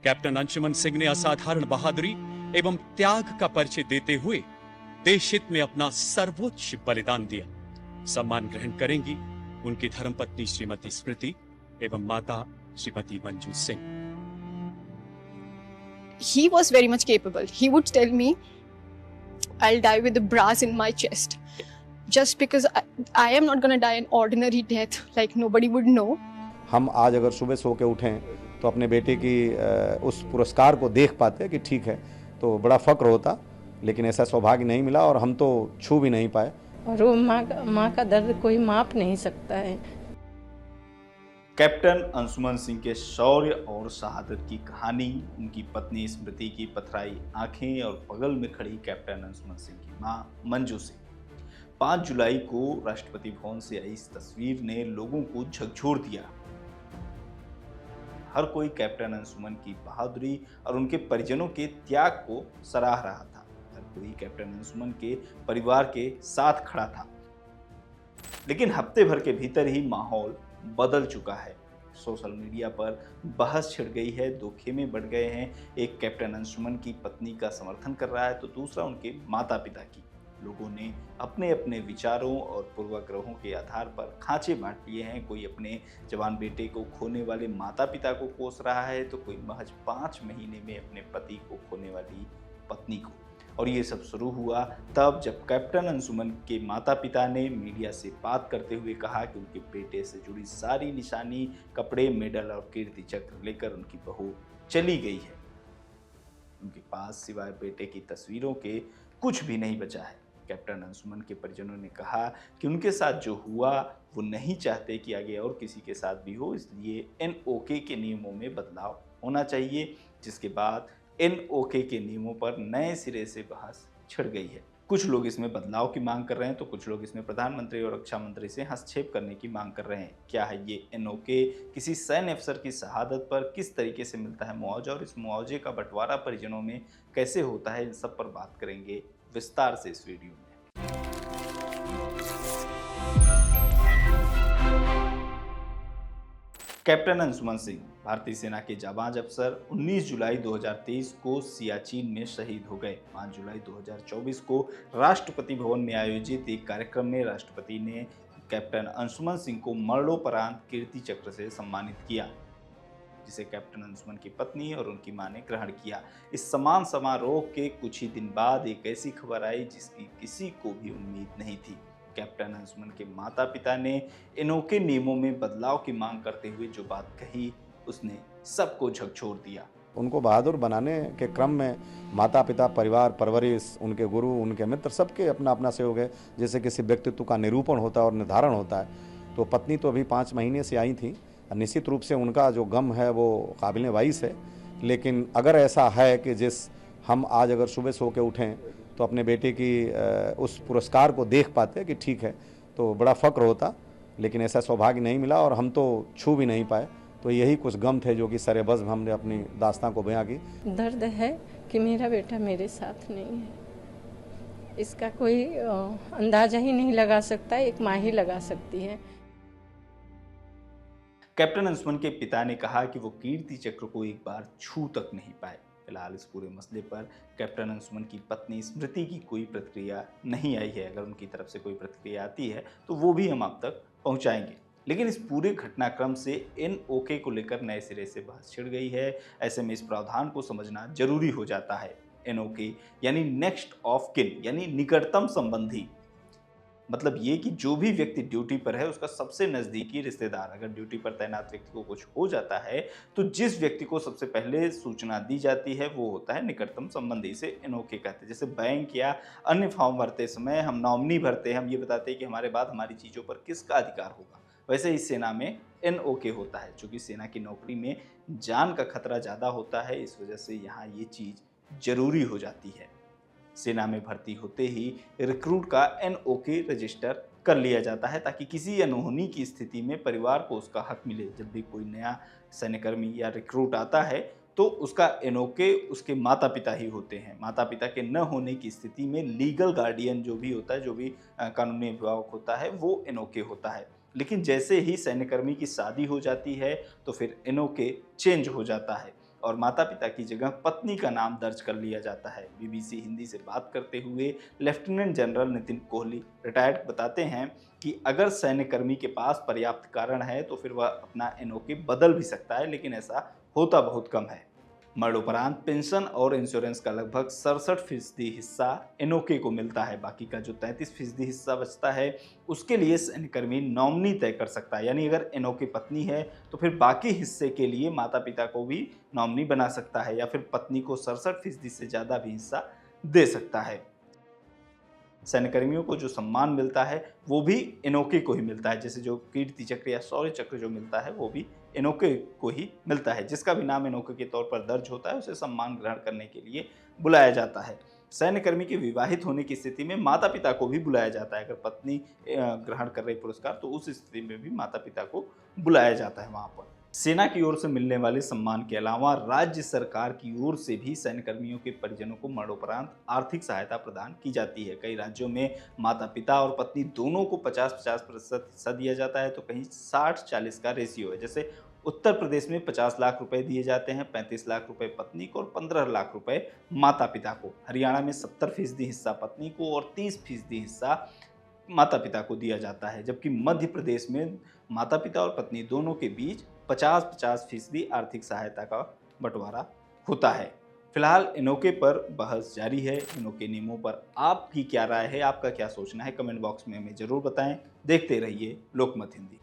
Captain Anshuman Singh ने असाधारण बहादुरी एवं त्याग का परिचय देते हुए देश हित में अपना सर्वोच्च बलिदान दिया। सम्मान ग्रहण करेंगी उनकी धर्मपत्नी श्रीमती स्मृति एवं माता Shrimati Manju Singh. He was very much capable. He would tell me, I'll die with a brass in my chest. Just because I am not going to die an ordinary death, like nobody would know. हम आज अगर सुबह सो के उठें तो अपने बेटे की उस पुरस्कार को देख पाते कि ठीक है, तो बड़ा फक्र होता, लेकिन ऐसा सौभाग्य नहीं मिला और हम तो छू भी नहीं पाए। और वो माँ का दर्द कोई माप नहीं सकता है। कैप्टन अंशुमन सिंह के शौर्य और शहादत की कहानी, उनकी पत्नी स्मृति की पथराई आंखें और बगल में खड़ी कैप्टन अंशुमन सिंह की मां मंजू सिंह। 5 जुलाई को राष्ट्रपति भवन से आई इस तस्वीर ने लोगों को झकझोर दिया। हर कोई कैप्टन अंशुमन की बहादुरी और उनके परिजनों के त्याग को सराह रहा था। हर कोई कैप्टन अंशुमन के परिवार के साथ खड़ा था। लेकिन हफ्ते भर के भीतर ही माहौल बदल चुका है। सोशल मीडिया पर बहस छिड़ गई है, 2 खेमे बढ़ गए हैं। एक कैप्टन अंशुमन की पत्नी का समर्थन कर रहा है तो दूसरा उनके माता पिता की। लोगों ने अपने अपने विचारों और पूर्वाग्रहों के आधार पर खांचे बांट लिए हैं। कोई अपने जवान बेटे को खोने वाले माता पिता को कोस रहा है तो कोई महज 5 महीने में अपने पति को खोने वाली पत्नी को। और ये सब शुरू हुआ तब जब कैप्टन अंशुमन के माता पिता ने मीडिया से बात करते हुए कहा कि उनके बेटे से जुड़ी सारी निशानी, कपड़े, मेडल और कीर्ति चक्र लेकर उनकी बहू चली गई है। उनके पास सिवाय बेटे की तस्वीरों के कुछ भी नहीं बचा है। कैप्टन अंशुमन के परिजनों ने कहा कि उनके साथ जो हुआ वो नहीं चाहते कि आगे और किसी के साथ भी हो, इसलिए NOK के नियमों में बदलाव होना चाहिए। जिसके बाद NOK के नियमों पर नए सिरे से बहस छिड़ गई है। कुछ लोग इसमें बदलाव की मांग कर रहे हैं तो कुछ लोग इसमें प्रधानमंत्री और रक्षा मंत्री से हस्तक्षेप करने की मांग कर रहे हैं। क्या है ये NOK? किसी सैन्य अफसर की शहादत पर किस तरीके से मिलता है मुआवजा और इस मुआवजे का बंटवारा परिजनों में कैसे होता है, इन सब पर बात करेंगे विस्तार से इस वीडियो में। कैप्टन अंशुमन सिंह भारतीय सेना के जाबाज अफसर 19 जुलाई 2023 को सियाचिन में शहीद हो गए। 5 जुलाई 2024 को राष्ट्रपति भवन में आयोजित एक कार्यक्रम में राष्ट्रपति ने कैप्टन अंशुमन सिंह को मरणोपरांत कीर्ति चक्र से सम्मानित किया, जिसे कैप्टन अंशुमन की पत्नी और उनकी मां ने ग्रहण किया। इस सम्मान समारोह के कुछ ही दिन बाद एक ऐसी खबर आई जिसकी किसी को भी उम्मीद नहीं थी। कैप्टन अंशुमन के माता पिता ने NOK नियमों में बदलाव की मांग करते हुए जो बात कही उसने सबको झकझोर दिया। उनको बहादुर बनाने के क्रम में माता पिता, परिवार, परवरिश, उनके गुरु, उनके मित्र, सबके अपना अपना सहयोग है। जैसे किसी व्यक्तित्व का निरूपण होता है और निर्धारण होता है, तो पत्नी तो अभी 5 महीने से आई थी। निश्चित रूप से उनका जो गम है वो काबिल वाइस है। लेकिन अगर ऐसा है कि हम आज अगर सुबह सो के उठें तो अपने बेटे की उस पुरस्कार को देख पाते कि ठीक है, तो बड़ा फक्र होता, लेकिन ऐसा सौभाग्य नहीं मिला और हम तो छू भी नहीं पाए। तो यही कुछ गम थे जो कि सरेबज़्म हमने अपनी दास्तां को बयां की। दर्द है कि मेरा बेटा मेरे साथ नहीं है। इसका कोई अंदाजा ही नहीं लगा सकता, एक माँ ही लगा सकती है। कैप्टन अंशुमन के पिता ने कहा कि वो कीर्ति चक्र को एक बार छू तक नहीं पाए। फिलहाल इस पूरे मसले पर कैप्टन अंशुमन की पत्नी स्मृति की कोई प्रतिक्रिया नहीं आई है। अगर उनकी तरफ से कोई प्रतिक्रिया आती है तो वो भी हम आप तक पहुंचाएंगे। लेकिन इस पूरे घटनाक्रम से NOK को लेकर नए सिरे से बहस छिड़ गई है। ऐसे में इस प्रावधान को समझना जरूरी हो जाता है। NOK यानी नेक्स्ट ऑफ किन, यानी निकटतम संबंधी। मतलब ये कि जो भी व्यक्ति ड्यूटी पर है उसका सबसे नज़दीकी रिश्तेदार। अगर ड्यूटी पर तैनात व्यक्ति को कुछ हो जाता है तो जिस व्यक्ति को सबसे पहले सूचना दी जाती है वो होता है निकटतम संबंधी। इसे NOK कहते हैं। जैसे बैंक या अन्य फॉर्म भरते समय हम नॉमिनी भरते हैं, हम ये बताते हैं कि हमारे बाद हमारी चीज़ों पर किसका अधिकार होगा, वैसे ही सेना में NOK होता है। चूँकि सेना की नौकरी में जान का खतरा ज़्यादा होता है, इस वजह से यहाँ ये चीज़ ज़रूरी हो जाती है। सेना में भर्ती होते ही रिक्रूट का NOK रजिस्टर कर लिया जाता है ताकि किसी अनहोनी की स्थिति में परिवार को उसका हक मिले। जब भी कोई नया सैन्यकर्मी या रिक्रूट आता है तो उसका NOK उसके माता पिता ही होते हैं। माता पिता के न होने की स्थिति में लीगल गार्डियन जो भी होता है, जो भी कानूनी अभिभावक होता है, वो NOK होता है। लेकिन जैसे ही सैन्यकर्मी की शादी हो जाती है तो फिर NOK चेंज हो जाता है और माता पिता की जगह पत्नी का नाम दर्ज कर लिया जाता है। बीबीसी हिंदी से बात करते हुए lieutenant general Nitin Kohli retired बताते हैं कि अगर सैन्यकर्मी के पास पर्याप्त कारण है तो फिर वह अपना एनओके बदल भी सकता है, लेकिन ऐसा होता बहुत कम है। मरणोपरांत पेंशन और इंश्योरेंस का लगभग 67% हिस्सा एनओके को मिलता है। बाकी का जो 33% हिस्सा बचता है उसके लिए सैन्यकर्मी नॉमिनी तय कर सकता है। यानी अगर एनओके पत्नी है तो फिर बाकी हिस्से के लिए माता पिता को भी नॉमिनी बना सकता है, या फिर पत्नी को 67% से ज़्यादा भी हिस्सा दे सकता है। सैन्यकर्मियों को जो सम्मान मिलता है वो भी एनओके को ही मिलता है। जैसे जो कीर्ति चक्र या शौर्य चक्र जो मिलता है वो भी एनओके को ही मिलता है। जिसका भी नाम एनओके के तौर पर दर्ज होता है उसे सम्मान ग्रहण करने के लिए बुलाया जाता है। सैन्यकर्मी के विवाहित होने की स्थिति में माता पिता को भी बुलाया जाता है। अगर पत्नी ग्रहण कर रही पुरस्कार तो उस स्थिति में भी माता पिता को बुलाया जाता है वहाँ पर। सेना की ओर से मिलने वाले सम्मान के अलावा राज्य सरकार की ओर से भी सैन्यकर्मियों के परिजनों को मरणोपरांत आर्थिक सहायता प्रदान की जाती है। कई राज्यों में माता पिता और पत्नी दोनों को 50-50% हिस्सा दिया जाता है, तो कहीं 60-40 का रेशियो है। जैसे उत्तर प्रदेश में 50 लाख रुपए दिए जाते हैं, 35 लाख रुपए पत्नी को और 15 लाख रुपए माता पिता को। हरियाणा में 70% हिस्सा पत्नी को और 30% हिस्सा माता पिता को दिया जाता है, जबकि मध्य प्रदेश में माता पिता और पत्नी दोनों के बीच 50-50% आर्थिक सहायता का बंटवारा होता है। फिलहाल एनओके पर बहस जारी है। एनओके नियमों पर आपकी क्या राय है, आपका क्या सोचना है, कमेंट बॉक्स में हमें जरूर बताएं। देखते रहिए लोकमत हिंदी।